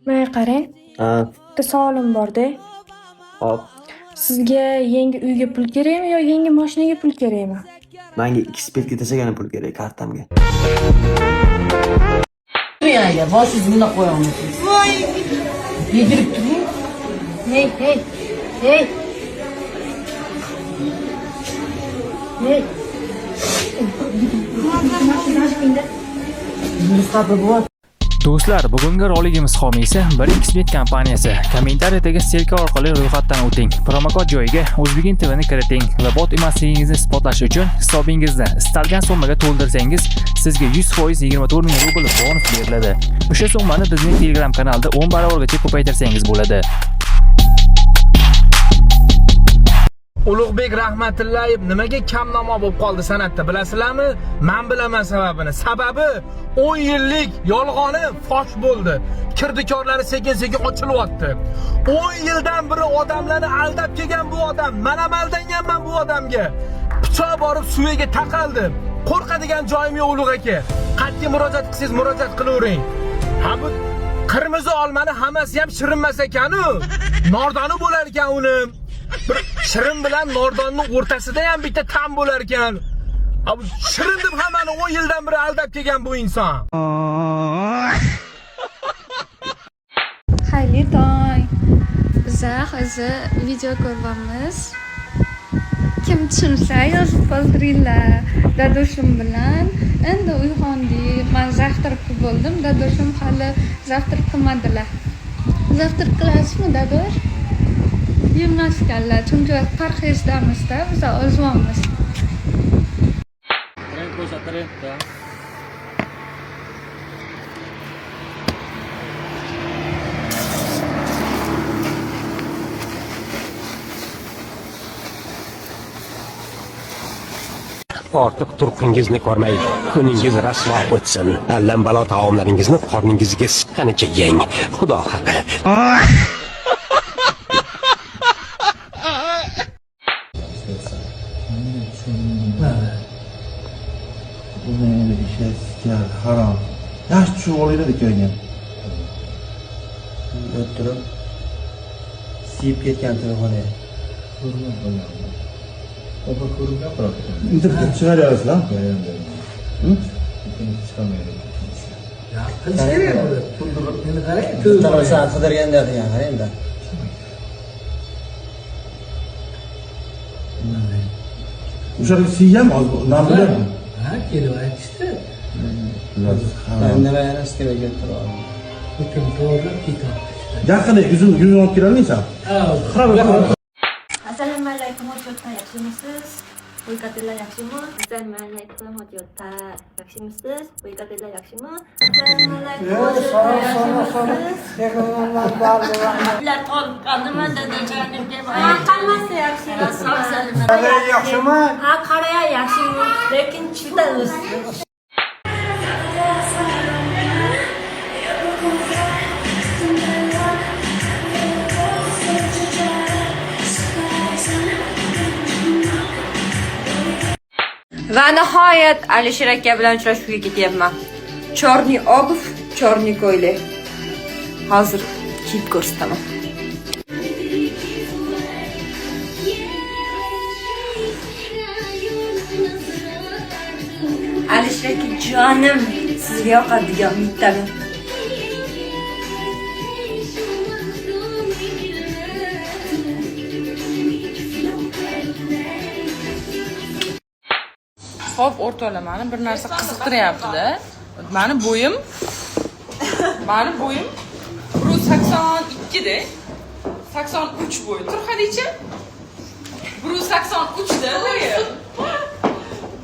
Mana qarang, Ha, bitta savolim bor-da. hop. Sizga yangi uyga pul kerakmi yo yangi mashinaga pul kerakmi? Menga ikki spirtga tashlagani pul kerak kartamga. Buraya boshingizni bundoq qo'ya olmaysiz. Voy! Yedirib turing. Hey, hey. Hey. Hey. Do'stlar, bugungi roligimiz homiysi 1xbet kompaniyasi. Kommentariyadagi ssilka orqali ro'yxatdan o'ting. Promokod joyiga O'zbegin TVni kiriting va bot emasligingizni isbotlash uchun hisobingizni istalgan summaga to'ldirsangiz, sizga 100% 24 ming rubl bonus beriladi. O'sha summani bizning Telegram kanalda 10 barobargacha ko'paytirsangiz bo'ladi. Ulug'bek Rahmatullayev nimaga kamnamo bo'lib qoldi san'atda bilasizlarmi? Men bilaman sababini. Sababi 10 yillik yolg'oni fosh bo'ldi. Kirdikorlari sekin-sekin ochilyapti. 10 yildan beri odamlarni aldab kelgan bu odam. Men ham aldanganman bu odamga. Pichoq borib suviga taqaldim. Qo'rqadigan joyim yo'q Ulug' aka. Qat'iy murojaat qilsangiz murojaat qilavering. Ha bu qirmizi olmani hammasi ham shirinmas ekan-u. Nordoni bo'lar ekan uni. Bir shirin bilan nordonning o'rtasida ham bitta tam bo'lar ekan. Abi shirin deb hammani 10 yildan beri aldab kelgan bu inson. Xayrli tong. Biza hozir video ko'ryapmiz. Kim tushunsa yozib qoldiringlar. Dadoshim bilan endi uyg'ondik. Men zavtraqqa bo'ldim. Dadoshim hali zavtraq qilmadilar. Zavtraq qilasizmi, dadosh? Yemashganlar, chunki parhezdamizda, biz ozvonmiz. Ortiq turqingizni ko'rmay, kuningiz rasvo o'tsin. Allambalo taomlaringizni qorningizga siqqanicha yeng. Xudo haqqi. Buni ishlatgan harom. Yaxshi tushib olinglar ekan. O'tirib siyib ketgan telefonni. Ko'rmay qolganman. Opa ko'rmay qolgan. Internet chiqaryapsizlar? Internet chiqamaydi. Meni qarang. Tarasa qidirganda degan qarangda. O'sha siyam nam bilan. Ha, kelib aytishdi. Nima yarasi kerak keltirib oldim. Lekin to'g'ri kitob. Yaqinda yuzini olib kelolmaysan? Assalomu alaykum, hojatda yaxshimisiz? Qo'yqatlar yaxshimi? Assalomu alaykum, hojatda yaxshimisiz? Qo'yqatlar yaxshimi? Assalomu alaykum, hojatda yaxshimisiz? Ular qolmadimi dadajonim deb. Ha, qolmasa yaxshi. Qara yaxshimi? Ha, qara yaxshimi, lekin chidamiz. Va nihoyat Alisher aka bilan uchrashuvga ketyapman. Chorniy obuf, chorniy ko'ylak. Hozir kiyib ko'rsataman. Alisher aka jonim, sizga yoqadigan bittaman. Xo'p, o'rtoqlamani bir narsa qiziqtiryapti-da. Meni bo'yim 182 da. 83 bo'y. Tur hadicha. 183 da bo'yim.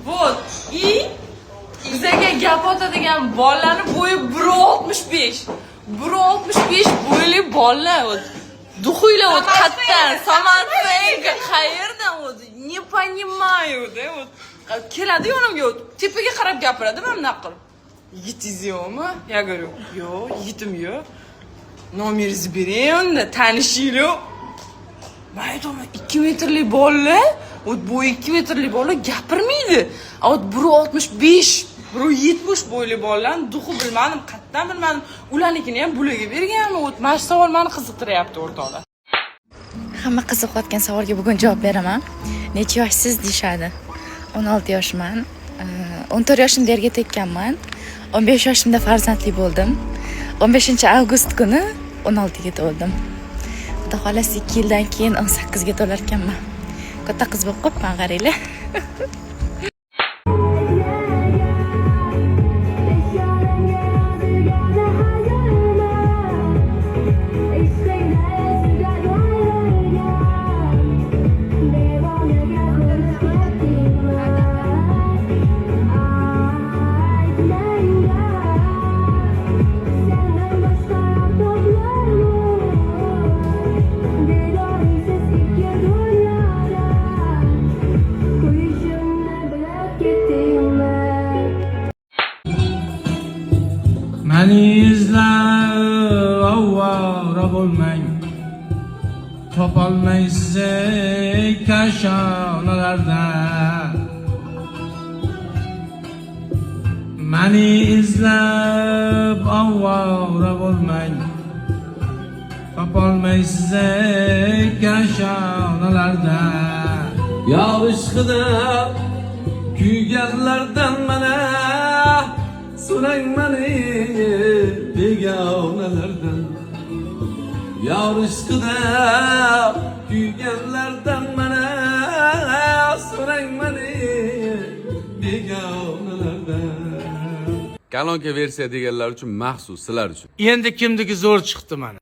Вот. И bizga gap otadigan bolalarning bo'yi 165. 165 bo'yli bolalar. Duxuylar вот qatdan, samantsega qayerdan o'zi? Не понимаю, да, вот. Keladi yonimga, tepaga qarab gapiradi, men nima qilib? Yigitingiz yo'qmi? Я говорю, yo'q, yigitim yo'q. Nomeringizni bering, tanishinglar. Men aytaman, 2 metrli bola, bu 2 metrli bola gapirmaydi. 165, 170 bo'yli bolalarni duxu bilmadim, qayerdan Qayerdan bilmadim. Ularnikini ham bularga berganmi? Mana shu savol meni qiziqtiryapti o'rtoqlar. Hamma qiziqayotgan savolga bugun javob beraman. Necha yoshsiz deyshadi. 16 yoshman. 14 yoshimda erga tekkanman. 15 yoshimda farzandli bo'ldim. 15-avgust kuni 16 ga to'ldim. Xudo xohlasa 2 yildan keyin 18 ga to'lar ekanman. Katta qiz bo'lib qopman, qaranglar. Mani izlab avvora bo'lmang, topolmaysiz kashonalarda. Mani izlab avvora bo'lmang, topolmaysiz kashonalarda. Yor ishqida kuyganlardan mana so'rang mani begonalardan. Yor ishqida kuyganlardan mana so'rang mani begonalardan. Kalonka versiya deganlar uchun maxsus, sizlar uchun. Endi kimniki zo'r chiqdi mana.